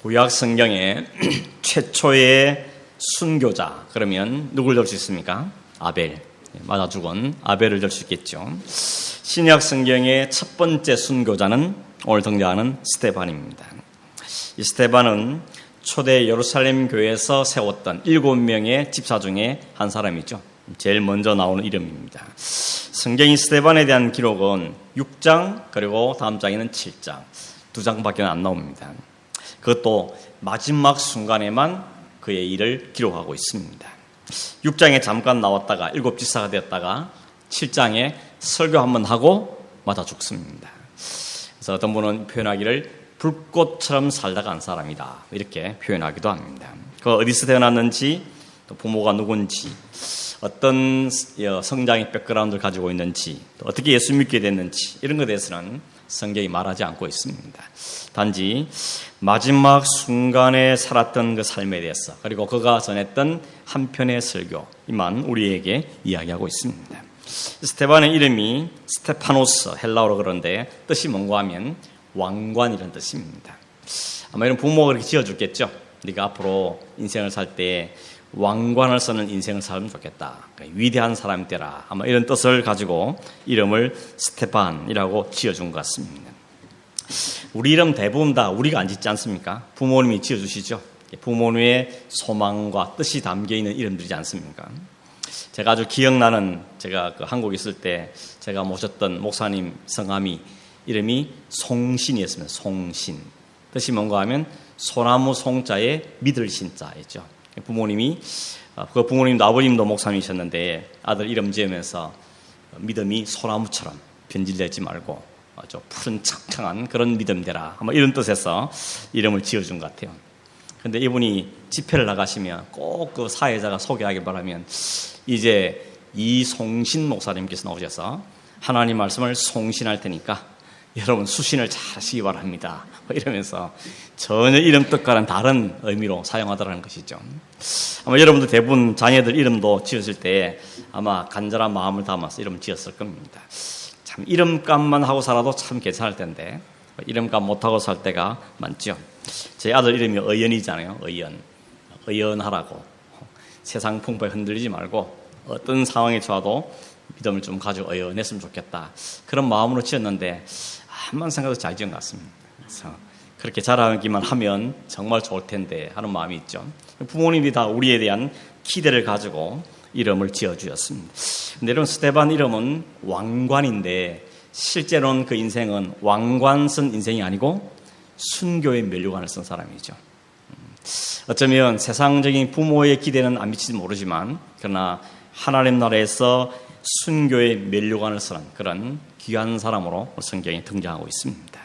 구약 성경의 최초의 순교자 그러면 누굴 들 수 있습니까? 아벨, 맞아 죽은 아벨을 들 수 있겠죠. 신약 성경의 첫 번째 순교자는 오늘 등장하는 스데반입니다. 이 스데반은 초대 예루살렘 교회에서 세웠던 7명의 집사 중에 한 사람이죠. 제일 먼저 나오는 이름입니다. 성경이 스데반에 대한 기록은 6장 그리고 다음 장에는 7장 2장밖에 안 나옵니다. 그것도 마지막 순간에만 그의 일을 기록하고 있습니다. 6장에 잠깐 나왔다가 7집사가 되었다가 7장에 설교 한번 하고 맞아 죽습니다. 그래서 어떤 분은 표현하기를 불꽃처럼 살다가 간 사람이다 이렇게 표현하기도 합니다. 그 어디서 태어났는지 또 부모가 누군지 어떤 성장의 백그라운드를 가지고 있는지 또 어떻게 예수 믿게 됐는지 이런 것에 대해서는 성경이 말하지 않고 있습니다. 단지 마지막 순간에 살았던 그 삶에 대해서 그리고 그가 전했던 한편의 설교 이만 우리에게 이야기하고 있습니다. 스데반의 이름이 스테파노스 헬라어로 그런데 뜻이 뭔가 하면 왕관이라는 뜻입니다. 아마 이런 부모가 그렇게 지어줬겠죠. 네가 앞으로 인생을 살 때 왕관을 쓰는 인생을 살면 좋겠다. 그러니까 위대한 사람이 되라. 아마 이런 뜻을 가지고 이름을 스데반이라고 지어준 것 같습니다. 우리 이름 대부분 다 우리가 안 짓지 않습니까? 부모님이 지어주시죠. 부모님의 소망과 뜻이 담겨있는 이름들이지 않습니까? 제가 아주 기억나는 제가 한국에 있을 때 제가 모셨던 목사님 성함이 이름이 송신이었습니다. 송신. 뜻이 뭔가 하면 소나무 송자에 믿을 신자이죠. 부모님이 그 부모님도 아버님도 목사님이셨는데 아들 이름 지으면서 믿음이 소나무처럼 변질되지 말고 아주 푸른 창창한 그런 믿음 되라. 아마 이런 뜻에서 이름을 지어준 것 같아요. 그런데 이분이 집회를 나가시면 꼭 그 사회자가 소개하기 바라면 이제 이송신 목사님께서 나오셔서 하나님 말씀을 송신할 테니까 여러분 수신을 잘 하시기 바랍니다. 이러면서 전혀 이름 뜻과는 다른 의미로 사용하더라는 것이죠. 아마 여러분들 대부분 자녀들 이름도 지었을 때 아마 간절한 마음을 담아서 이름을 지었을 겁니다. 참 이름값만 하고 살아도 참 괜찮을 텐데 이름값 못하고 살 때가 많죠. 제 아들 이름이 의연이잖아요. 의연하라고. 세상 풍파에 흔들리지 말고 어떤 상황에 처해도 믿음을 좀 가지고 의연했으면 좋겠다. 그런 마음으로 지었는데 한번 생각해도 잘 지은 것 같습니다. 그래서 그렇게 자라기만 하면 정말 좋을 텐데 하는 마음이 있죠. 부모님이 다 우리에 대한 기대를 가지고 이름을 지어주었습니다. 근데 여러분 스데반 이름은 왕관인데 실제로는 그 인생은 왕관 쓴 인생이 아니고 순교의 면류관을 쓴 사람이죠. 어쩌면 세상적인 부모의 기대는 안 미치지 모르지만 그러나 하나님 나라에서 순교의 면류관을 쓰는 그런 귀한 사람으로 성경에 등장하고 있습니다.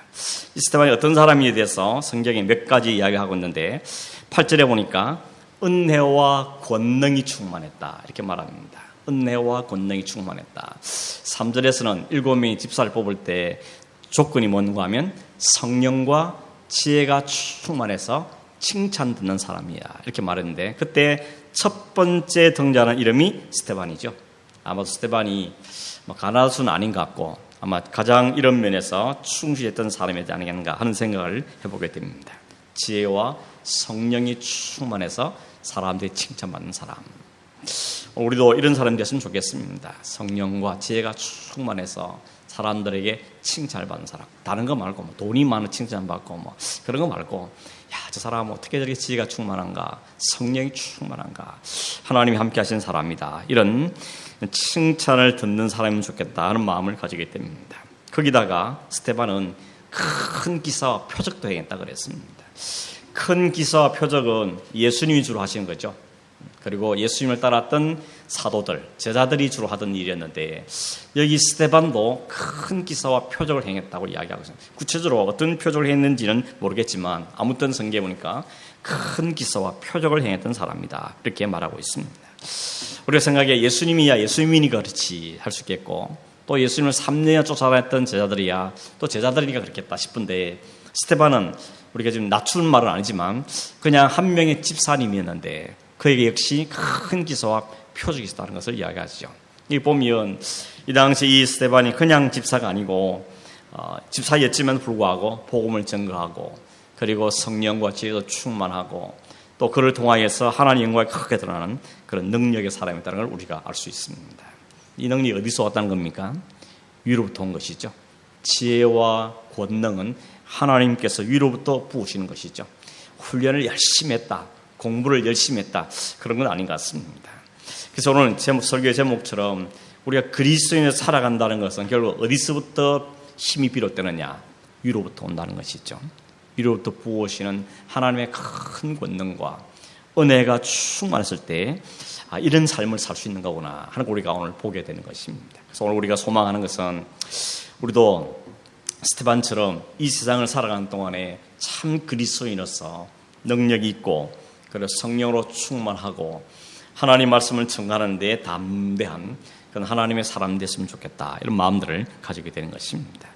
이 스데반이 어떤 사람에 대해서 성경에 몇 가지 이야기하고 있는데 8절에 보니까 은혜와 권능이 충만했다 이렇게 말합니다. 은혜와 권능이 충만했다. 3절에서는 7명의 집사를 뽑을 때 조건이 뭔가 하면 성령과 지혜가 충만해서 칭찬 듣는 사람이야 이렇게 말했는데 그때 첫 번째 등장하는 이름이 스데반이죠. 아마도 스데반이 가나다수는 아닌 것 같고 아마 가장 이런 면에서 충실했던 사람이지 아니겠는가 하는 생각을 해보게 됩니다. 지혜와 성령이 충만해서 사람들이 칭찬받는 사람. 우리도 이런 사람이 됐으면 좋겠습니다. 성령과 지혜가 충만해서 사람들에게 칭찬을 받는 사람. 다른 거 말고 돈이 많은 칭찬받고 그런 거 말고 야, 저 사람은 어떻게 저렇게 지혜가 충만한가, 성령이 충만한가, 하나님이 함께 하신 사람이다. 이런 칭찬을 듣는 사람이면 좋겠다 하는 마음을 가지게 됩니다. 거기다가 스데반은 큰 기사와 표적도 행했다 그랬습니다. 큰 기사와 표적은 예수님이 주로 하시는 거죠. 그리고 예수님을 따랐던 사도들, 제자들이 주로 하던 일이었는데 여기 스데반도 큰 기사와 표적을 행했다고 이야기하고 있습니다. 구체적으로 어떤 표적을 했는지는 모르겠지만 아무튼 성경에 보니까 큰 기사와 표적을 행했던 사람이다 이렇게 말하고 있습니다. 우리가 생각에 예수님이야 예수님이니까 그렇지 할 수 있겠고 또 예수님을 3년이나 쫓아다녔던 제자들이야 또 제자들이니까 그렇겠다 싶은데 스데반은 우리가 지금 낮추는 말은 아니지만 그냥 한 명의 집사님이었는데 그에게 역시 큰 기사와 표적이 있었다는 것을 이야기하죠. 여기 보면 이 당시 이 스데반이 그냥 집사가 아니고 집사였지만 불구하고 복음을 증거하고 그리고 성령과 지혜도 충만하고 또 그를 통하여서 하나님의 영광이 크게 드러나는 그런 능력의 사람이라는 걸 우리가 알 수 있습니다. 이 능력이 어디서 왔다는 겁니까? 위로부터 온 것이죠. 지혜와 권능은 하나님께서 위로부터 부으시는 것이죠. 훈련을 열심히 했다, 공부를 열심히 했다, 그런 건 아닌 것 같습니다. 그래서 오늘 설교의 제목처럼 우리가 그리스도인으로 살아간다는 것은 결국 어디서부터 힘이 비롯되느냐? 위로부터 온다는 것이죠. 위로부터 부어오시는 하나님의 큰 권능과 은혜가 충만했을 때 이런 삶을 살 수 있는 거구나 하는 걸 우리가 오늘 보게 되는 것입니다. 그래서 오늘 우리가 소망하는 것은 우리도 스테반처럼 이 세상을 살아가는 동안에 참 그리스도인으로서 능력이 있고 그리고 성령으로 충만하고 하나님 말씀을 전하는 데 담대한 그런 하나님의 사람 됐으면 좋겠다, 이런 마음들을 가지게 되는 것입니다.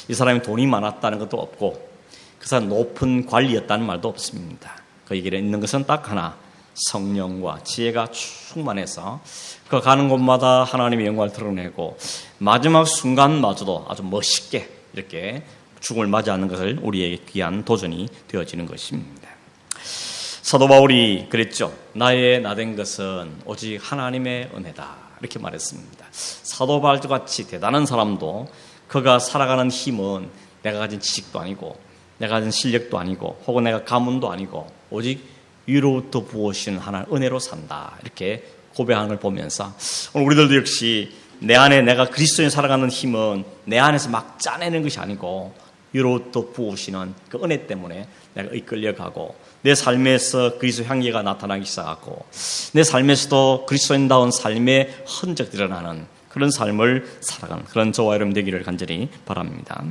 이 사람이 돈이 많았다는 것도 없고 그 사람 높은 관리였다는 말도 없습니다. 그에게 있는 것은 딱 하나, 성령과 지혜가 충만해서 그 가는 곳마다 하나님의 영광을 드러내고 마지막 순간마저도 아주 멋있게 이렇게 죽음을 맞이하는 것을 우리에게 귀한 도전이 되어지는 것입니다. 사도 바울이 그랬죠. 나의 나된 것은 오직 하나님의 은혜다, 이렇게 말했습니다. 사도 바울같이 대단한 사람도 그가 살아가는 힘은 내가 가진 지식도 아니고 내가 가진 실력도 아니고 혹은 내가 가문도 아니고 오직 위로부터 부어오시는 하나님의 은혜로 산다, 이렇게 고백하는 걸 보면서 오늘 우리들도 역시 내 안에 내가 그리스도인 살아가는 힘은 내 안에서 막 짜내는 것이 아니고 위로부터 부으시는 그 은혜 때문에 내가 이끌려가고 내 삶에서 그리스도 향기가 나타나기 시작하고 내 삶에서도 그리스도인다운 삶의 흔적이 드러나는 그런 삶을 살아가는 그런 저와 여러분 되기를 간절히 바랍니다.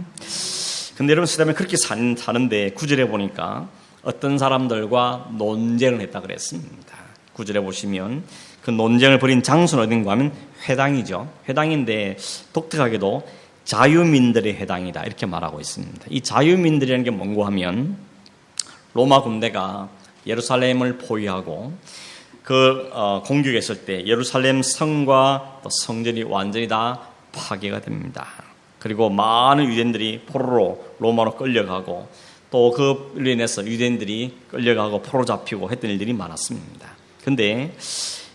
근데 여러분 그다음에 그렇게 사는데 9절에 보니까 어떤 사람들과 논쟁을 했다 그랬습니다. 9절에 보시면 그 논쟁을 벌인 장소는 어딘가 하면 회당이죠. 회당인데 독특하게도 자유민들의 회당이다, 이렇게 말하고 있습니다. 이 자유민들이라는 게 뭔가 하면 로마 군대가 예루살렘을 포위하고 그 공격했을 때 예루살렘 성과 성전이 완전히 다 파괴가 됩니다. 그리고 많은 유대인들이 포로로 로마로 끌려가고 또 그로 인해서 유대인들이 끌려가고 포로 잡히고 했던 일들이 많았습니다. 그런데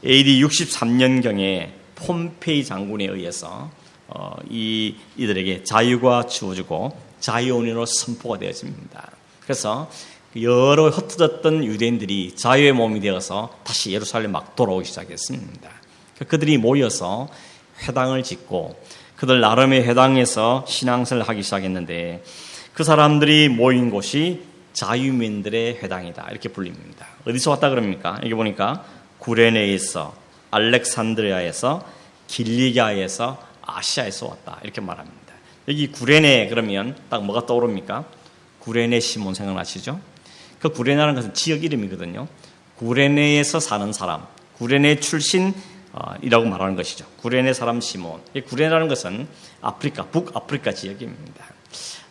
AD 63년경에 폼페이 장군에 의해서 이들에게 자유가 주어지고 자유원인으로 선포가 되어집니다. 그래서 여러 흩어졌던 유대인들이 자유의 몸이 되어서 다시 예루살렘 막 돌아오기 시작했습니다. 그들이 모여서 회당을 짓고 그들 나름의 회당에서 신앙생활을 하기 시작했는데 그 사람들이 모인 곳이 자유민들의 회당이다, 이렇게 불립니다. 어디서 왔다 그럽니까? 여기 보니까 구레네에서, 알렉산드리아에서, 길리기아에서, 아시아에서 왔다, 이렇게 말합니다. 여기 구레네 그러면 딱 뭐가 떠오릅니까? 구레네 시몬 생각나시죠? 그 구레네라는 것은 지역 이름이거든요. 구레네에서 사는 사람, 구레네 출신이라고 말하는 것이죠. 구레네 사람 시몬. 이 구레네라는 것은 아프리카, 북아프리카 지역입니다.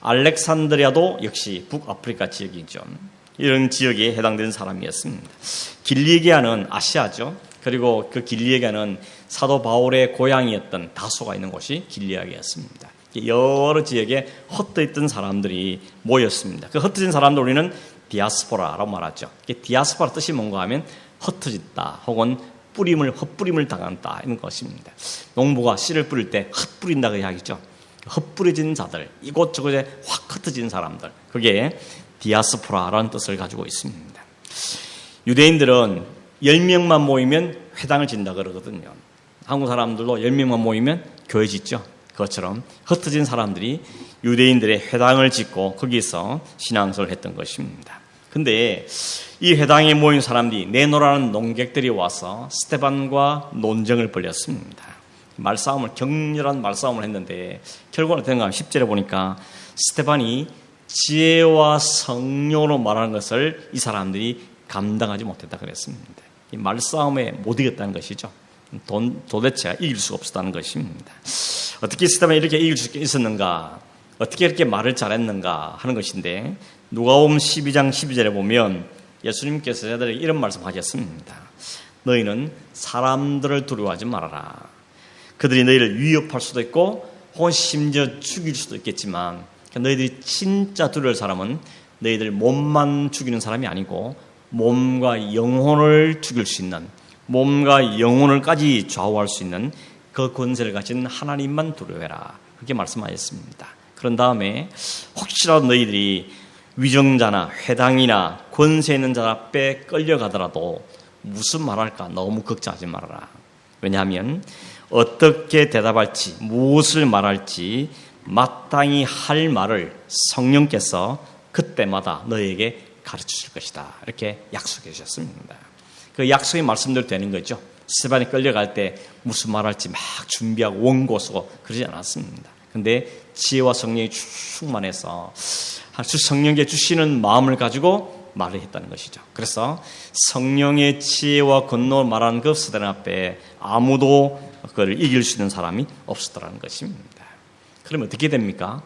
알렉산드리아도 역시 북아프리카 지역이죠. 이런 지역에 해당되는 사람이었습니다. 길리기아는 아시아죠. 그리고 그 길리기아는 사도 바울의 고향이었던 다소가 있는 곳이 길리기아였습니다. 여러 지역에 흩어있던 사람들이 모였습니다. 그 흩어진 사람들 우리는 디아스포라라고 말하죠. 디아스포라 뜻이 뭔가 하면 흩어졌다 혹은 헛뿌림을 당한다, 이런 것입니다. 농부가 씨를 뿌릴 때 흩뿌린다고 이야기죠. 흩뿌려진 자들, 이곳저곳에 확 흩어진 사람들, 그게 디아스포라라는 뜻을 가지고 있습니다. 유대인들은 10명만 모이면 회당을 짓는다 그러거든요. 한국 사람들도 10명만 모이면 교회 짓죠. 그것처럼 흩어진 사람들이 유대인들의 회당을 짓고 거기서 신앙생활을 했던 것입니다. 근데 이 회당에 모인 사람들이 내노라는 농객들이 와서 스테반과 논쟁을 벌였습니다. 격렬한 말싸움을 했는데 결국은 어떻게 하면 10절에 보니까 스테반이 지혜와 성령으로 말하는 것을 이 사람들이 감당하지 못했다 그랬습니다. 이 말싸움에 못 이겼다는 것이죠. 도대체 이길 수가 없었다는 것입니다. 어떻게 스테반이 이렇게 이길 수 있었는가, 어떻게 이렇게 말을 잘했는가 하는 것인데 누가복음 12장 12절에 보면 예수님께서 저들에게 이런 말씀하셨습니다. 너희는 사람들을 두려워하지 말아라. 그들이 너희를 위협할 수도 있고 혹은 심지어 죽일 수도 있겠지만 너희들이 진짜 두려울 사람은 너희들 몸만 죽이는 사람이 아니고 몸과 영혼을 죽일 수 있는, 몸과 영혼을까지 좌우할 수 있는 그 권세를 가진 하나님만 두려워해라. 그렇게 말씀하셨습니다. 그런 다음에 혹시라도 너희들이 위정자나 회당이나 권세 있는 자 앞에 끌려가더라도 무슨 말할까 너무 걱정하지 말아라. 왜냐하면 어떻게 대답할지, 무엇을 말할지 마땅히 할 말을 성령께서 그때마다 너에게 가르쳐 줄 것이다. 이렇게 약속해 주셨습니다. 그 약속의 말씀대로 되는 거죠. 스테반이 끌려갈 때 무슨 말할지 막 준비하고 원고 쓰고 그러지 않았습니다. 근데 지혜와 성령이 충만해서 성령께 주시는 마음을 가지고 말을 했다는 것이죠. 그래서 성령의 지혜와 권능을 말하는 그 스테반 앞에 아무도 그걸 이길 수 있는 사람이 없었다는 것입니다. 그러면 어떻게 됩니까?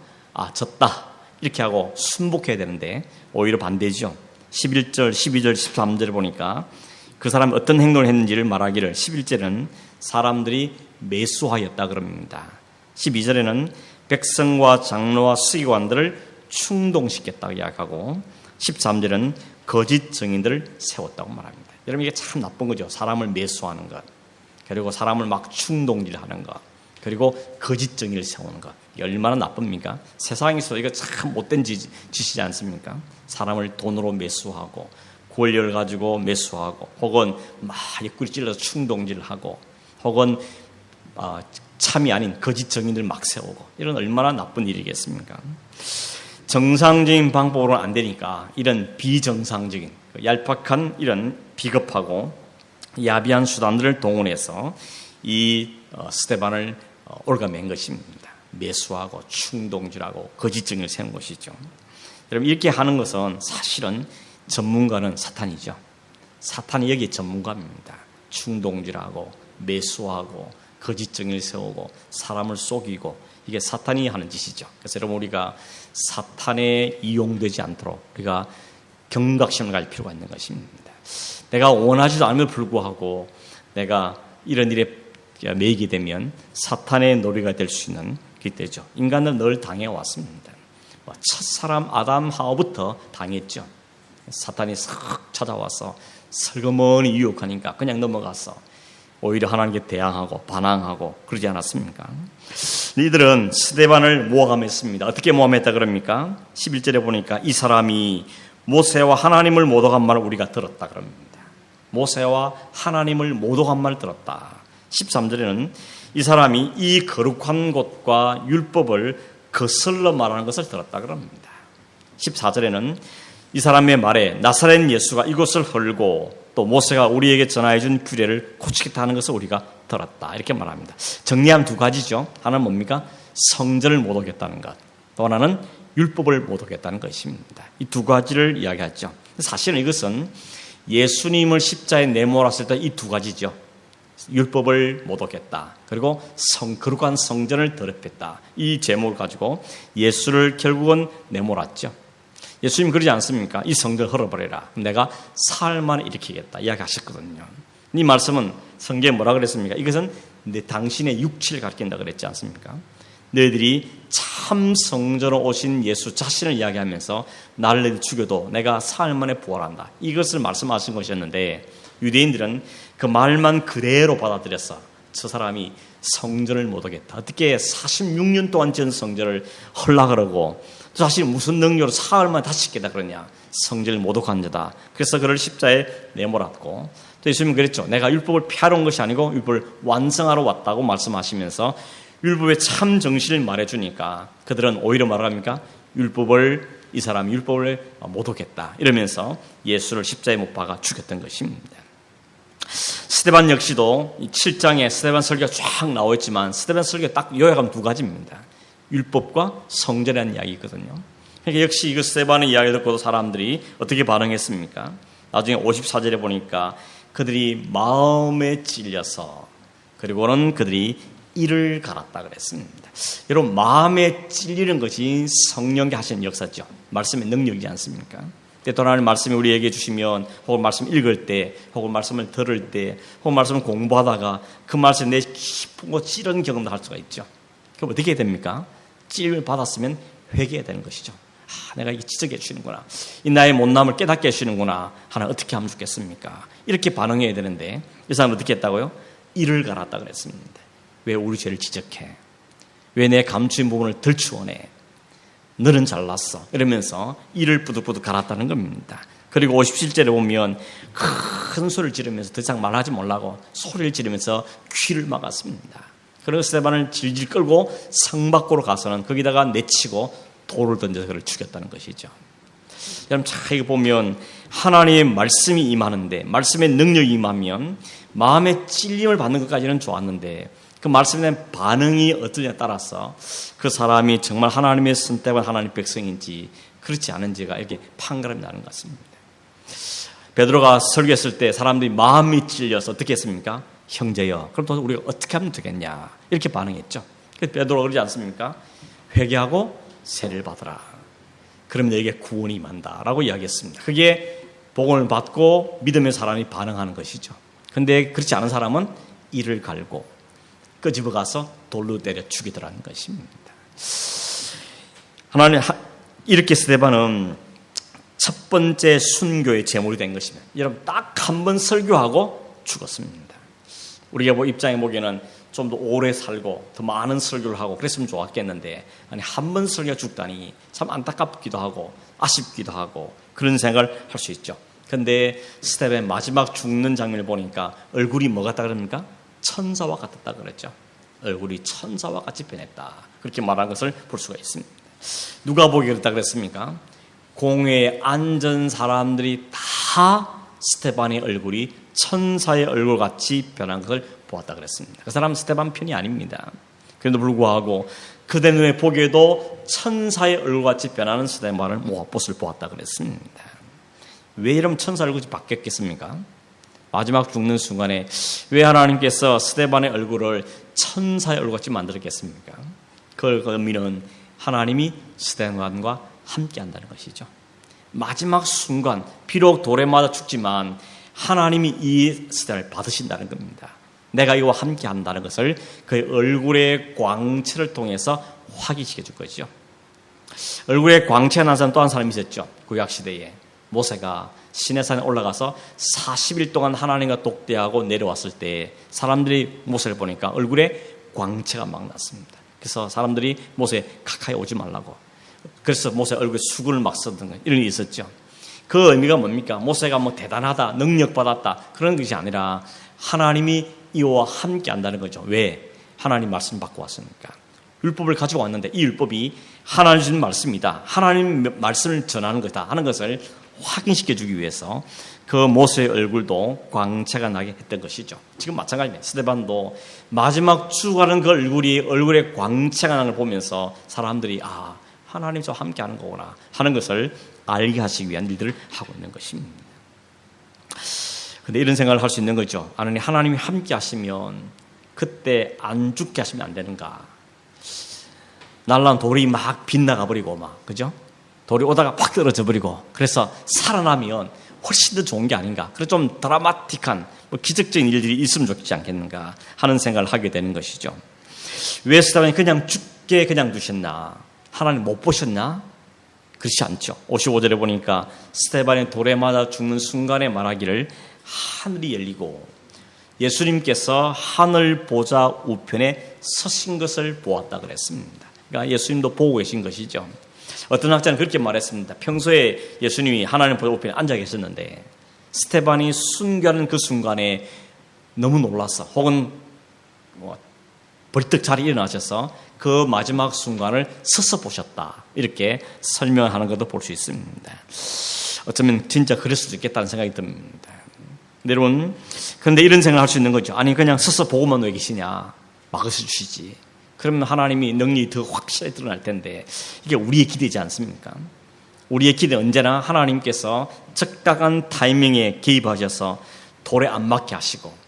졌다. 이렇게 하고 순복해야 되는데 오히려 반대죠. 11절, 12절, 13절을 보니까 그 사람이 어떤 행동을 했는지를 말하기를 11절은 사람들이 매수하였다 그럽니다. 12절에는 백성과 장로와 서기관들을 충동시켰다고 이야기하고 13절은 거짓 증인들을 세웠다고 말합니다. 여러분 이게 참 나쁜 거죠. 사람을 매수하는 것, 그리고 사람을 막 충동질하는 것, 그리고 거짓 증인을 세우는 것. 이게 얼마나 나쁩니까? 세상에서 이거 참 못된 짓이지 않습니까? 사람을 돈으로 매수하고 권력을 가지고 매수하고 혹은 막 옆구리 찔러서 충동질하고 혹은 참이 아닌 거짓 증인들 막 세우고 이런 얼마나 나쁜 일이겠습니까? 정상적인 방법으로는 안 되니까 이런 비정상적인 얄팍한 이런 비겁하고 야비한 수단들을 동원해서 이 스테반을 올가맨 것입니다. 매수하고 충동질하고 거짓 증인을 세운 것이죠. 여러분 이렇게 하는 것은 사실은 전문가는 사탄이죠. 사탄이 여기 전문가입니다. 충동질하고 매수하고 거짓 증인을 세우고 사람을 속이고 이게 사탄이 하는 짓이죠. 그래서 여러분 우리가 사탄에 이용되지 않도록 우리가 경각심을 가질 필요가 있는 것입니다. 내가 원하지도 않음에도 불구하고 내가 이런 일에 매이게 되면 사탄의 놀이가 될 수 있는 그때죠. 인간은 늘 당해왔습니다. 첫사람 아담 하와부터 당했죠. 사탄이 싹 찾아와서 슬그머니 유혹하니까 그냥 넘어가서 오히려 하나님께 대항하고 반항하고 그러지 않았습니까? 이들은 스데반을 모함했습니다. 어떻게 모함했다 그럽니까? 11절에 보니까 이 사람이 모세와 하나님을 모독한 말을 우리가 들었다 그럽니다. 모세와 하나님을 모독한 말을 들었다. 13절에는 이 사람이 이 거룩한 곳과 율법을 거슬러 말하는 것을 들었다 그럽니다. 14절에는 이 사람의 말에 나사렛 예수가 이곳을 헐고 또 모세가 우리에게 전하여준 규례를 고치겠다 하는 것을 우리가 들었다. 이렇게 말합니다. 정리하면 두 가지죠. 하나는 뭡니까? 성전을 모독했다는 것. 또 하나는 율법을 모독했다는 것입니다. 이 두 가지를 이야기하죠. 사실은 이것은 예수님을 십자에 내몰았을 때 이 두 가지죠. 율법을 모독했다. 그리고 거룩한 성전을 더럽혔다. 이 제목을 가지고 예수를 결국은 내몰았죠. 예수님 그러지 않습니까? 이 성전을 헐어버려라. 내가 사흘만에 일으키겠다. 이야기하셨거든요. 이 말씀은 성경에 뭐라 그랬습니까? 이것은 당신의 육체를 가리킨다 그랬지 않습니까? 너희들이 참 성전으로 오신 예수 자신을 이야기하면서 나를 죽여도 내가 사흘만에 부활한다. 이것을 말씀하신 것이었는데 유대인들은 그 말만 그대로 받아들였어. 저 사람이 성전을 모독했다. 어떻게 46년 동안 지은 성전을 헐라 그러고 또 사실 무슨 능력으로 사흘만에 다시 짓겠다 그러냐. 성전을 모독한 자다. 그래서 그를 십자에 내몰았고 또 예수님은 그랬죠. 내가 율법을 폐하러 온 것이 아니고 율법을 완성하러 왔다고 말씀하시면서 율법의 참 정신을 말해주니까 그들은 오히려 말합니까? 이 사람이 율법을 모독했다. 이러면서 예수를 십자에 못 박아 죽였던 것입니다. 스데반 역시도 7장에 스데반 설교가 쫙 나와있지만 스데반 설교가 딱 요약하면 두 가지입니다. 율법과 성전이라는 이야기거든요. 그러니까 역시 이거 스데반의 이야기 듣고도 사람들이 어떻게 반응했습니까? 나중에 54절에 보니까 그들이 마음에 찔려서 그리고는 그들이 이를 갈았다 그랬습니다. 여러분 마음에 찔리는 것이 성령이 하시는 역사죠. 말씀의 능력이지 않습니까? 때또 하나님 말씀이 우리에게 주시면 혹은 말씀 읽을 때 혹은 말씀을 들을 때 혹은 말씀을 공부하다가 그 말씀에 내 깊은 거 찌른 경험도 할 수가 있죠. 그럼 어떻게 됩니까? 찔을 받았으면 회개해야 되는 것이죠. 내가 이게 지적해 주시는구나. 이 나의 못남을 깨닫게 해주시는구나. 하나 어떻게 하면 좋겠습니까? 이렇게 반응해야 되는데 이 사람은 어떻게 했다고요? 이를 갈았다 그랬습니다. 왜 우리 죄를 지적해? 왜 내 감추인 부분을 들추어내? 너는 잘났어. 이러면서 이를 부득부득 갈았다는 겁니다. 그리고 57절에 보면 큰 소리를 지르면서 더 이상 말하지 말라고 소리를 지르면서 귀를 막았습니다. 그리고 스데반을 질질 끌고 성 밖으로 가서는 거기다가 내치고 돌을 던져서 그를 죽였다는 것이죠. 여러분 자 이거 보면 하나님의 말씀이 임하는데 말씀의 능력이 임하면 마음의 찔림을 받는 것까지는 좋았는데 그 말씀에 대한 반응이 어떠냐에 따라서 그 사람이 정말 하나님의 선택한 하나님의 백성인지 그렇지 않은지가 이렇게 판가름이 나는 것 같습니다. 베드로가 설교했을 때 사람들이 마음이 찔려서 어떻게 했습니까? 형제여, 그럼 또 우리가 어떻게 하면 되겠냐 이렇게 반응했죠. 그래서 베드로가 그러지 않습니까? 회개하고 세를 받으라. 그럼 너에게 구원이 임한다라고 이야기했습니다. 그게 복음을 받고 믿음의 사람이 반응하는 것이죠. 그런데 그렇지 않은 사람은 이를 갈고 끄집어 가서 돌로 때려 죽이더라는 것입니다. 하나님 이렇게 스데반은 첫 번째 순교의 제물이 된 것입니다. 여러분 딱 한 번 설교하고 죽었습니다. 우리가 뭐 입장에 보기에는 좀 더 오래 살고 더 많은 설교를 하고 그랬으면 좋았겠는데 아니 한 번 설교가 죽다니 참 안타깝기도 하고 아쉽기도 하고 그런 생각을 할 수 있죠. 그런데 스데반 마지막 죽는 장면을 보니까 얼굴이 뭐 같다 그럽니까? 천사와 같았다 그랬죠. 얼굴이 천사와 같이 변했다. 그렇게 말한 것을 볼 수가 있습니다. 누가 보기 그랬다 그랬습니까? 공회에 앉은 사람들이 다 스데반의 얼굴이 천사의 얼굴같이 변한 것을 보았다 그랬습니다. 그 사람은 스데반 편이 아닙니다. 그런데도 불구하고 그대 눈에 보기에도 천사의 얼굴같이 변하는 스데반을 모아봇을 보았다 그랬습니다. 왜 이런 천사 얼굴이 바뀌었겠습니까? 마지막 죽는 순간에 왜 하나님께서 스데반의 얼굴을 천사의 얼굴같이 만들었겠습니까? 그 의미는 하나님이 스데반과 함께 한다는 것이죠. 마지막 순간 비록 돌에 맞아 죽지만 하나님이 이 스데반을 받으신다는 겁니다. 내가 이와 함께 한다는 것을 그의 얼굴의 광채를 통해서 확인시켜 줄 것이죠. 얼굴에 광채가 난 사람 또 한 사람이 있었죠. 구약시대에 모세가 시내산에 올라가서 40일 동안 하나님과 독대하고 내려왔을 때 사람들이 모세를 보니까 얼굴에 광채가 막 났습니다. 그래서 사람들이 모세 가까이 오지 말라고. 그래서 모세 얼굴에 수건을 막 썼던 거 이런 일이 있었죠. 그 의미가 뭡니까? 모세가 뭐 대단하다, 능력받았다 그런 것이 아니라 하나님이 이와 함께 한다는 거죠. 왜? 하나님 말씀 받고 왔으니까. 율법을 가지고 왔는데 이 율법이 하나님 주신 말씀이다. 하나님 말씀을 전하는 것이다 하는 것을 확인시켜주기 위해서 그 모세의 얼굴도 광채가 나게 했던 것이죠. 지금 마찬가지입니다. 스데반도 마지막 죽어가는 그 얼굴에 광채가 나는 걸 보면서 사람들이 하나님 저 함께 하는 거구나 하는 것을 알게 하시기 위한 일들을 하고 있는 것입니다. 그런데 이런 생각을 할 수 있는 거죠. 하나님이 함께 하시면 그때 안 죽게 하시면 안 되는가? 날라온 돌이 막 빗나가 버리고 그죠? 돌이 오다가 확 떨어져 버리고 그래서 살아나면 훨씬 더 좋은 게 아닌가? 그래서 좀 드라마틱한 기적적인 일들이 있으면 좋지 않겠는가 하는 생각을 하게 되는 것이죠. 왜 스데반이 그냥 죽게 그냥 두셨나? 하나님 못 보셨나? 그렇지 않죠. 55절에 보니까 스데반이 돌에 맞아 죽는 순간에 말하기를 하늘이 열리고 예수님께서 하늘 보좌 우편에 서신 것을 보았다 그랬습니다. 그러니까 예수님도 보고 계신 것이죠. 어떤 학자는 그렇게 말했습니다. 평소에 예수님이 하나님 보좌 우편에 앉아 계셨는데 스데반이 순교하는 그 순간에 너무 놀라서 혹은 벌떡 자리에 일어나셔서 그 마지막 순간을 서서 보셨다. 이렇게 설명하는 것도 볼 수 있습니다. 어쩌면 진짜 그럴 수도 있겠다는 생각이 듭니다. 여러분, 그런데 이런 생각을 할 수 있는 거죠. 아니 그냥 서서 보고만 왜 계시냐. 막으셔주시지. 그러면 하나님이 능력이 더 확실하게 드러날 텐데 이게 우리의 기대지 않습니까? 우리의 기대는 언제나 하나님께서 적당한 타이밍에 개입하셔서 돌에 안 맞게 하시고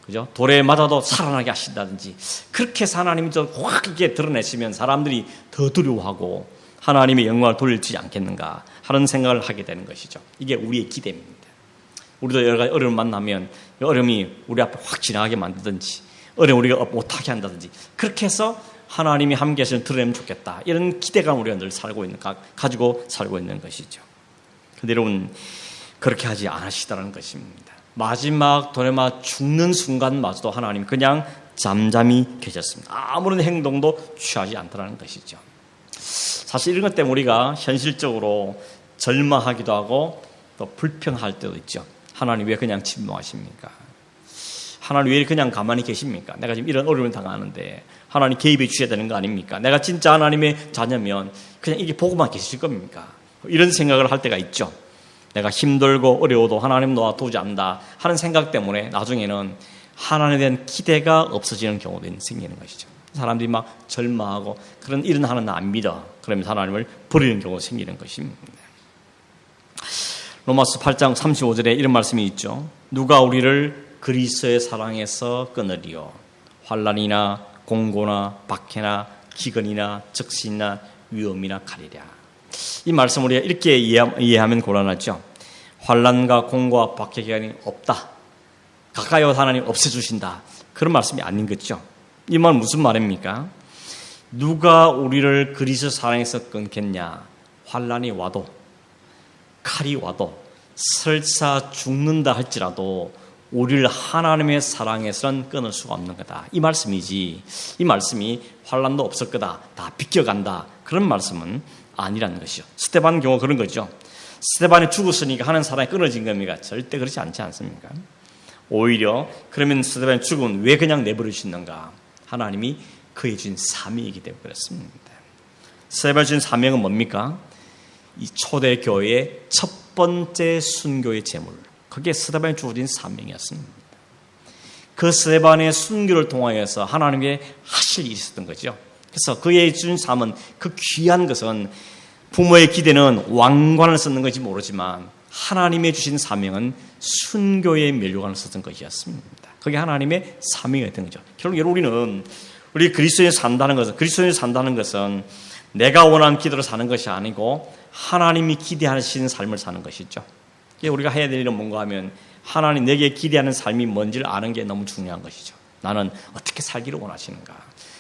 그죠? 돌에 맞아도 살아나게 하신다든지 그렇게 해서 하나님이 확 이렇게 드러내시면 사람들이 더 두려워하고 하나님의 영광을 돌리지 않겠는가 하는 생각을 하게 되는 것이죠. 이게 우리의 기대입니다. 우리도 여러 가지 어려움을 만나면 어려움이 우리 앞에 확 지나가게 만들든지 어려움 우리가 못하게 한다든지 그렇게 해서 하나님이 함께 하시는 드러내면 좋겠다. 이런 기대감 우리가 늘 가지고 살고 있는 것이죠. 그런데 여러분, 그렇게 하지 않으시다는 것입니다. 마지막 도레마 죽는 순간마저도 하나님 그냥 잠잠히 계셨습니다. 아무런 행동도 취하지 않더라는 것이죠. 사실 이런 것 때문에 우리가 현실적으로 절망하기도 하고 또 불평할 때도 있죠. 하나님 왜 그냥 침묵하십니까? 하나님 왜 그냥 가만히 계십니까? 내가 지금 이런 어려움을 당하는데 하나님 개입해 주셔야 되는 거 아닙니까? 내가 진짜 하나님의 자녀면 그냥 이게 보고만 계실 겁니까? 이런 생각을 할 때가 있죠. 내가 힘들고 어려워도 하나님 너와 도우지 않는다 하는 생각 때문에 나중에는 하나님에 대한 기대가 없어지는 경우도 생기는 것이죠. 사람들이 막 절망하고 그런 일은 하나님 안 믿어. 그러면서 하나님을 버리는 경우가 생기는 것입니다. 로마서 8장 35절에 이런 말씀이 있죠. 누가 우리를 그리스도의 사랑에서 끊으리요. 환난이나 공고나 박해나 기근이나 적신이나 위험이나 칼이랴. 이 말씀 우리가 이렇게 이해하면 곤란하죠. 환난과 공고와 박해 기간이 없다. 가까이 와서 하나님 없애주신다. 그런 말씀이 아닌 거죠. 이 말은 무슨 말입니까? 누가 우리를 그리스도 사랑에서 끊겠냐. 환난이 와도 칼이 와도 설사 죽는다 할지라도 우리를 하나님의 사랑에서는 끊을 수가 없는 거다. 이 말씀이지. 이 말씀이 환난도 없을 거다. 다 비껴간다. 그런 말씀은 아니라는 것이죠. 스데반 경우 그런 거죠. 스데반이 죽었으니까 하는 사랑이 끊어진 겁니까? 절대 그렇지 않지 않습니까? 오히려 그러면 스데반이 죽으면 왜 그냥 내버리시는가? 하나님이 그에 주신 사명이기 때문에 그렇습니다. 스데반이 주신 사명은 뭡니까? 이 초대교회의 첫 번째 순교의 제물. 그게 스데반이 주어진 사명이었습니다. 그 스데반의 순교를 통하여서 하나님께 하실 일이 있었던 거죠. 그래서 그의 준 삶은 그 귀한 것은 부모의 기대는 왕관을 썼는 건지 모르지만 하나님의 주신 사명은 순교의 면류관을 썼던 것이었습니다. 그게 하나님의 사명이었던 거죠. 결국 우리 그리스도인이 산다는 것은 내가 원하는 기도로 사는 것이 아니고 하나님이 기대하시는 삶을 사는 것이죠. 우리가 해야 될 일은 뭔가 하면 하나님 내게 기대하는 삶이 뭔지를 아는 게 너무 중요한 것이죠. 나는 어떻게 살기를 원하시는가.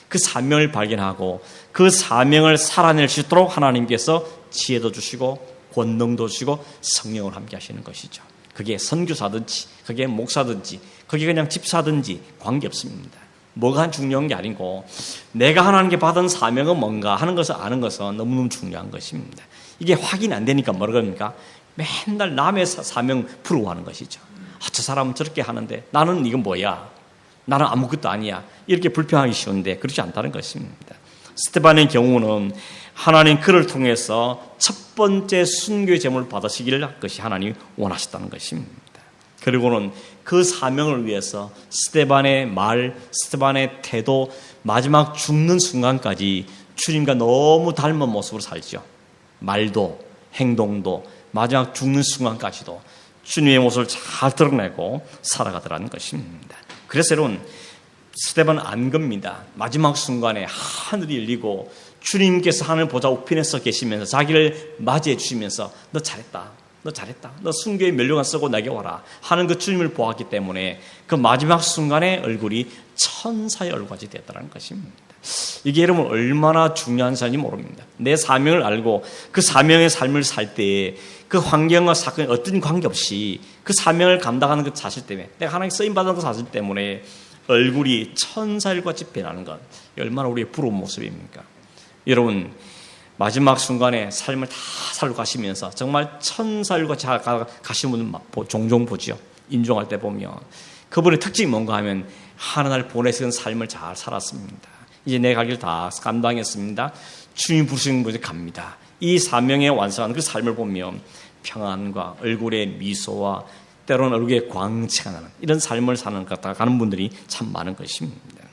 그 사명을 발견하고 그 사명을 살아낼 수 있도록 하나님께서 지혜도 주시고 권능도 주시고 성령을 함께 하시는 것이죠. 그게 선교사든지 그게 목사든지 그게 그냥 집사든지 관계없습니다. 뭐가 중요한 게 아니고 내가 하나님께 받은 사명은 뭔가 하는 것을 아는 것은 너무너무 중요한 것입니다. 이게 확인이 안 되니까 뭐라 그럽니까? 맨날 남의 사명 부러워하는 것이죠. 저 사람은 저렇게 하는데 나는 이건 뭐야? 나는 아무것도 아니야. 이렇게 불평하기 쉬운데 그렇지 않다는 것입니다. 스데반의 경우는 하나님 그를 통해서 첫 번째 순교의 제물을 받으시기를 것이 하나님이 원하셨다는 것입니다. 그리고는 그 사명을 위해서 스데반의 말, 스데반의 태도, 마지막 죽는 순간까지 주님과 너무 닮은 모습으로 살죠. 말도 행동도 마지막 죽는 순간까지도 주님의 모습을 잘 드러내고 살아가더라는 것입니다. 그래서 여러분 스데반은 안 겁니다. 마지막 순간에 하늘이 열리고 주님께서 하늘 보좌 우편에서 계시면서 자기를 맞이해 주시면서 너 잘했다. 너 순교의 면류관 쓰고 내게 와라 하는 그 주님을 보았기 때문에 그 마지막 순간에 얼굴이 천사의 얼굴같이 되었다는 것입니다. 이게 여러분 얼마나 중요한 사실인지 모릅니다. 내 사명을 알고 그 사명의 삶을 살 때에 그 환경과 사건에 어떤 관계없이 그 사명을 감당하는 그 사실 때문에 내가 하나님 쓰임받은 그 사실 때문에 얼굴이 천사일같이 변하는 것 얼마나 우리의 부러운 모습입니까? 여러분 마지막 순간에 삶을 다 살고 가시면서 정말 천사일같이 가시는 분 종종 보죠. 인종할 때 보면 그분의 특징이 뭔가 하면 하나님을 보내시는 삶을 잘 살았습니다. 이제 내 갈 길 다 감당했습니다. 주님 부르시는 곳에 갑니다. 이 사명에 완성한 그 삶을 보면 평안과 얼굴의 미소와 때로는 얼굴에 광채가 나는 이런 삶을 사는 것 같아 가는 분들이 참 많은 것입니다.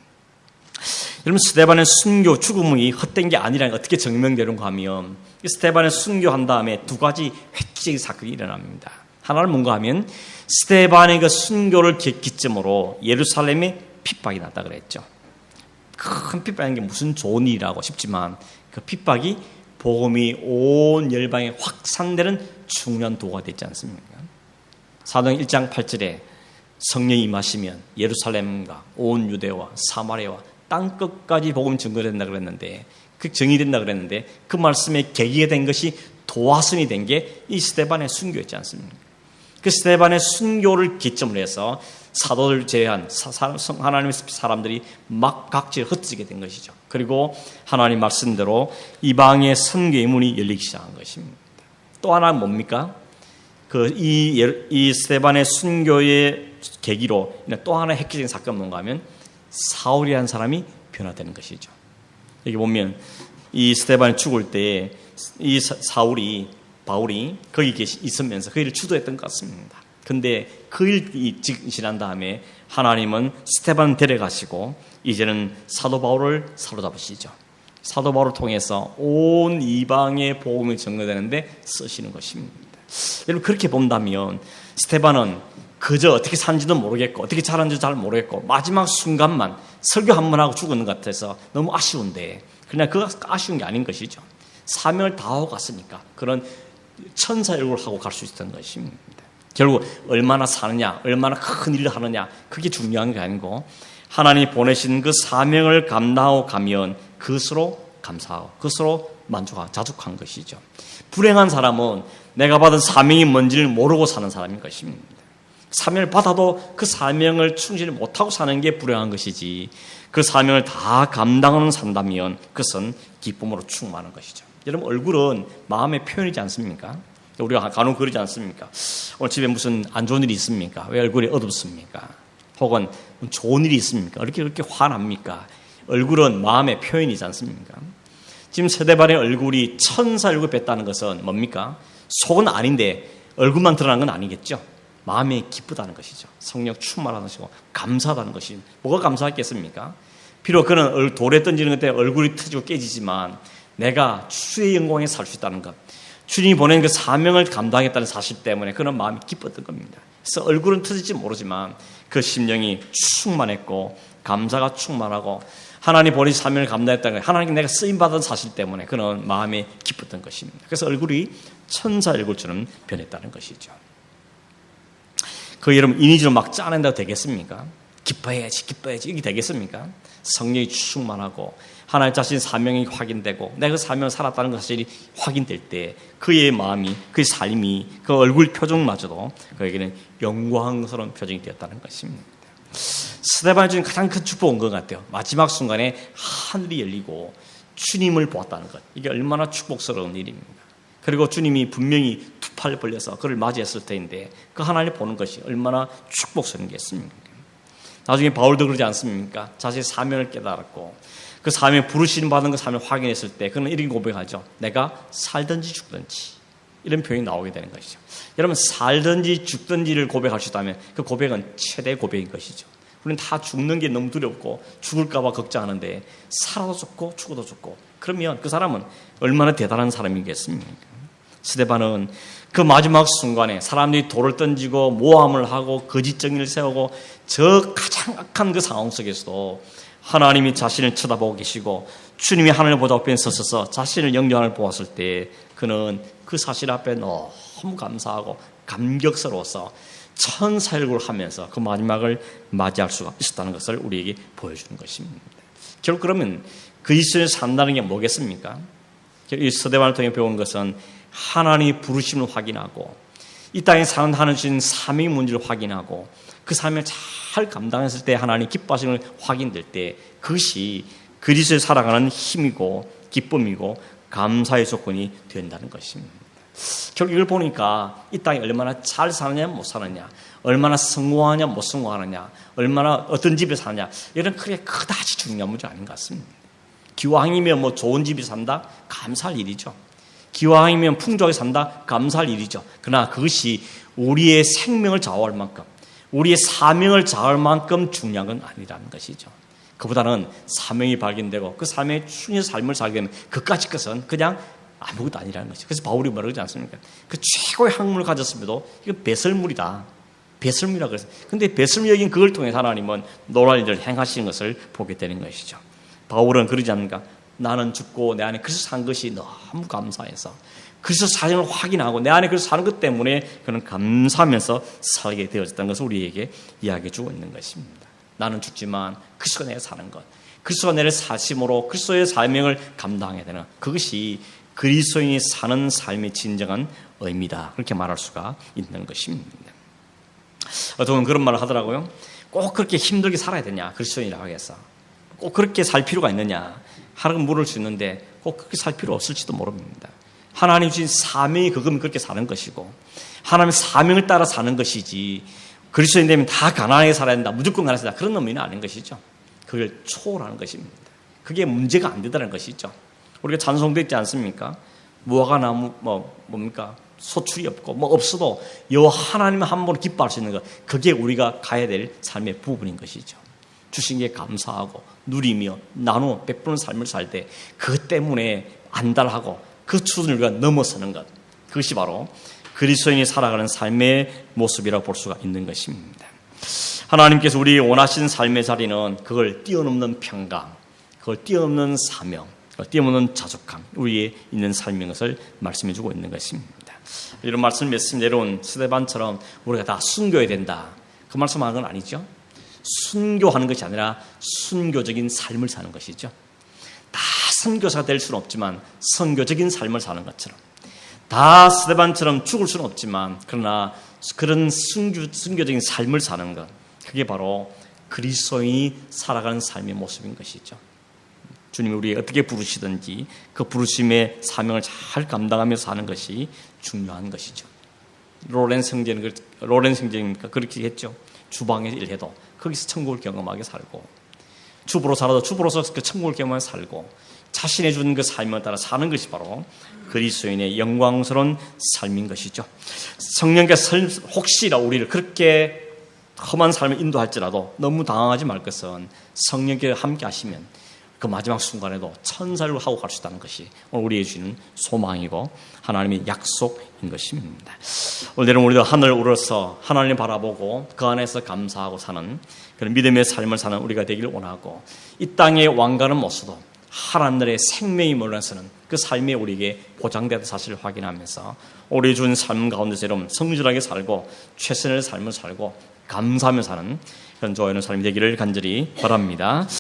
여러분 스데반의 순교 죽음이 헛된 게 아니라는 게 어떻게 증명되는가 하면 스데반의 순교한 다음에 두 가지 획기적인 사건이 일어납니다. 하나는 뭔가 하면 스데반의 그 순교를 기점으로 예루살렘에 핍박이 났다 그랬죠. 큰 핍박인 게 무슨 좋은 일이라고 싶지만 그 핍박이 복음이 온 열방에 확산되는 중요한 도구가 됐지 않습니까? 사도행 1장 8절에 성령이 임하시면 예루살렘과 온 유대와 사마리아와 땅 끝까지 복음이 증거된다 그랬는데, 그 정의된다 그랬는데, 그 말씀에 계기가 된 것이 도화선이 된 게 이 스데반의 순교였지 않습니까? 그 스데반의 순교를 기점으로 해서 사도를 제외한 하나님의 사람들이 막 각지에 흩어지게 된 것이죠. 그리고 하나님 말씀대로 이방의 선교의 문이 열리기 시작한 것입니다. 또 하나는 뭡니까? 이 스데반의 순교의 계기로 또 하나의 획기적인 사건은 뭔가 하면 사울이라는 사람이 변화되는 것이죠. 여기 보면 이 스데반이 죽을 때 이 바울이 거기 있으면서 그 일을 주도했던 것 같습니다. 근데 그 일이 지난 다음에 하나님은 스데반 데려가시고 이제는 사도 바울을 사로잡으시죠. 사도 바울을 통해서 온 이방의 복음이 전거되는데 쓰시는 것입니다. 여러분 그렇게 본다면 스데반은 그저 어떻게 산지도 모르겠고 어떻게 자란지도 잘 모르겠고 마지막 순간만 설교 한 번 하고 죽었는 것 같아서 너무 아쉬운데 그냥 그거 아쉬운 게 아닌 것이죠. 사명을 다하고 갔으니까 그런 천사 일굴을 하고 갈 수 있었던 것입니다. 결국 얼마나 사느냐, 얼마나 큰 일을 하느냐 그게 중요한 게 아니고 하나님이 보내신 그 사명을 감당하고 가면 그것으로 감사하고 그것으로 만족하고 자족한 것이죠. 불행한 사람은 내가 받은 사명이 뭔지를 모르고 사는 사람인 것입니다. 사명을 받아도 그 사명을 충실히 못하고 사는 게 불행한 것이지 그 사명을 다 감당하는 산다면 그것은 기쁨으로 충만한 것이죠. 여러분 얼굴은 마음의 표현이지 않습니까? 우리가 간혹 그러지 않습니까? 오늘 집에 무슨 안 좋은 일이 있습니까? 왜 얼굴이 어둡습니까? 혹은 좋은 일이 있습니까? 이렇게 화납니까? 얼굴은 마음의 표현이지 않습니까? 지금 스데반의 얼굴이 천사 얼굴 뵀다는 것은 뭡니까? 속은 아닌데 얼굴만 드러난 건 아니겠죠? 마음이 기쁘다는 것이죠. 성령 충만하다는 것이고 감사하다는 것이 뭐가 감사했겠습니까? 비록 그는 돌에 던지는 것 때문에 얼굴이 터지고 깨지지만 내가 주의 영광에 살 수 있다는 것, 주님이 보낸 그 사명을 감당하겠다는 사실 때문에 그런 마음이 기뻤던 겁니다. 그래서 얼굴은 터질지 모르지만 그 심령이 충만했고 감사가 충만하고 하나님 보낸 사명을 감당했다는 것, 하나님께 내가 쓰임받은 사실 때문에 그런 마음이 기뻤던 것입니다. 그래서 얼굴이 천사 얼굴처럼 변했다는 것이죠. 그 여러분 이미지로 막 짜낸다고 되겠습니까? 기뻐해야지 이게 되겠습니까? 성령이 충만하고 하나님 자신 사명이 확인되고 내가 그 사명을 살았다는 것 사실이 확인될 때 그의 마음이 그의 삶이 그 얼굴 표정마저도 그에게는 영광스러운 표정이 되었다는 것입니다. 스데반이 주는 가장 큰 축복은 것 같아요. 마지막 순간에 하늘이 열리고 주님을 보았다는 것, 이게 얼마나 축복스러운 일입니다. 그리고 주님이 분명히 두 팔 벌려서 그를 맞이했을 때인데 그 하나님을 보는 것이 얼마나 축복스러운 게 있습니까? 나중에 바울도 그러지 않습니까? 자신의 사명을 깨달았고 그 사명에 부르심 받은 그 사명을 확인했을 때 그는 이런 고백하죠. 내가 살든지 죽든지 이런 표현이 나오게 되는 것이죠. 여러분 살든지 죽든지를 고백할 수 있다면 그 고백은 최대 고백인 것이죠. 우리는 다 죽는 게 너무 두렵고 죽을까 봐 걱정하는데 살아도 좋고 죽어도 좋고 그러면 그 사람은 얼마나 대단한 사람이겠습니까? 스데반은 그 마지막 순간에 사람들이 돌을 던지고 모함을 하고 거짓 정의를 세우고 저 가장 악한 그 상황 속에서도 하나님이 자신을 쳐다보고 계시고 주님이 하늘 보좌 앞에 서서 자신을 영접을 보았을 때 그는 그 사실 앞에 너무 감사하고 감격스러워서 천사일굴을 하면서 그 마지막을 맞이할 수가 있었다는 것을 우리에게 보여주는 것입니다. 결국 그러면 그리스도인을 산다는 게 뭐겠습니까? 이 스데반을 통해 배운 것은 하나님의 부르심을 확인하고 이 땅에 사는 하나님 주신 사명의 문제를 확인하고 그 사명을 잘 감당했을 때 하나님 기뻐하시는 걸 확인될 때 그것이 그리스도를 살아가는 힘이고 기쁨이고 감사의 조건이 된다는 것입니다. 결국 이걸 보니까 이 땅에 얼마나 잘 사느냐 못 사느냐, 얼마나 성공하냐 못 성공하느냐, 얼마나 어떤 집에 사느냐 이런 크게 그다지 중요한 문제 아닌 것 같습니다. 기왕이면 뭐 좋은 집에 산다 감사할 일이죠. 기왕이면 풍족하게 산다 감사할 일이죠. 그러나 그것이 우리의 생명을 좌우할 만큼 우리의 사명을 좌우할 만큼 중요한 건 아니라는 것이죠. 그보다는 사명이 발견되고 그 사명에 충실한 삶을 살게 되면 그까짓 것은 그냥 아무것도 아니라는 것이죠. 그래서 바울이 뭐라고 하지 않습니까? 그 최고의 학문을 가졌음에도 이건 배설물이다. 배설물이라고 그랬어요. 근데 배설물 여긴 그걸 통해 하나님은 놀랄 일을 행하시는 것을 보게 되는 것이죠. 바울은 그러지 않는가? 나는 죽고 내 안에 그리스도 산 것이 너무 감사해서 그리스도 사정을 확인하고 내 안에 그리스도 사는 것 때문에 그는 감사하면서 살게 되어졌다는 것을 우리에게 이야기해 주고 있는 것입니다. 나는 죽지만 그리스도가 내가 사는 것, 그리스도가 내를 사심으로 그리스도의 사명을 감당해야 되는, 그것이 그리스도인이 사는 삶의 진정한 의미다, 그렇게 말할 수가 있는 것입니다. 어떤 그런 말을 하더라고요. 꼭 그렇게 힘들게 살아야 되냐, 그리스도인이라고 해서 꼭 그렇게 살 필요가 있느냐. 하나님은 물을 수 있는데 꼭 그렇게 살 필요 없을지도 모릅니다. 하나님 주신 사명이 그거면 그렇게 사는 것이고, 하나님의 사명을 따라 사는 것이지, 그리스도인 되면 다 가난하게 살아야 된다, 무조건 가난하게 살아야 된다, 그런 의미는 아닌 것이죠. 그걸 초월하는 것입니다. 그게 문제가 안 되다는 것이죠. 우리가 찬송도 있지 않습니까? 무화과 나무 뭡니까? 소출이 없고 없어도 여호와 하나님 한 번 기뻐할 수 있는 것, 그게 우리가 가야 될 삶의 부분인 것이죠. 주신 게 감사하고 누리며 나누어 베푸는 삶을 살 때 그것 때문에 안달하고 그 수준을 우리가 넘어서는 것, 그것이 바로 그리스도인이 살아가는 삶의 모습이라고 볼 수가 있는 것입니다. 하나님께서 우리 원하시는 삶의 자리는 그걸 뛰어넘는 평강, 그걸 뛰어넘는 사명, 그걸 뛰어넘는 자족함, 우리에 있는 삶인 것을 말씀해주고 있는 것입니다. 이런 말씀을 맺습니다. 여러분, 스데반처럼 우리가 다 순교해야 된다, 그 말씀하는 건 아니죠. 순교하는 것이 아니라 순교적인 삶을 사는 것이죠. 다 선교사가 될 수는 없지만 선교적인 삶을 사는 것처럼, 다 스데반처럼 죽을 수는 없지만 그러나 그런 순교적인 삶을 사는 것, 그게 바로 그리스도인이 살아가는 삶의 모습인 것이죠. 주님이 우리에게 어떻게 부르시든지 그 부르심의 사명을 잘 감당하며 사는 것이 중요한 것이죠. 로렌 형제니까 그렇게 했죠. 주방에서 일해도 거기서 천국을 경험하게 살고, 주부로 살아도 주부로서 그 천국을 경험하게 살고, 자신의 준 그 삶을 따라 사는 것이 바로 그리스도인의 영광스러운 삶인 것이죠. 성령께서 혹시나 우리를 그렇게 험한 삶을 인도할지라도 너무 당황하지 말 것은, 성령께서 함께 하시면 그 마지막 순간에도 천사를 하고 갈 수 있다는 것이 오늘 우리에게 주는 소망이고 하나님의 약속인 것입니다. 오늘은 우리도 하늘 우러서 하나님 바라보고 그 안에서 감사하고 사는 그런 믿음의 삶을 사는 우리가 되기를 원하고, 이 땅의 왕가는 못 써도 하늘의 생명이 몰려서는 그 삶이 우리에게 보장되는 사실을 확인하면서 우리 준 삶 가운데서 여러분 성실하게 살고 최선의 삶을 살고 감사하며 사는 그런 좋아하는 삶이 되기를 간절히 바랍니다.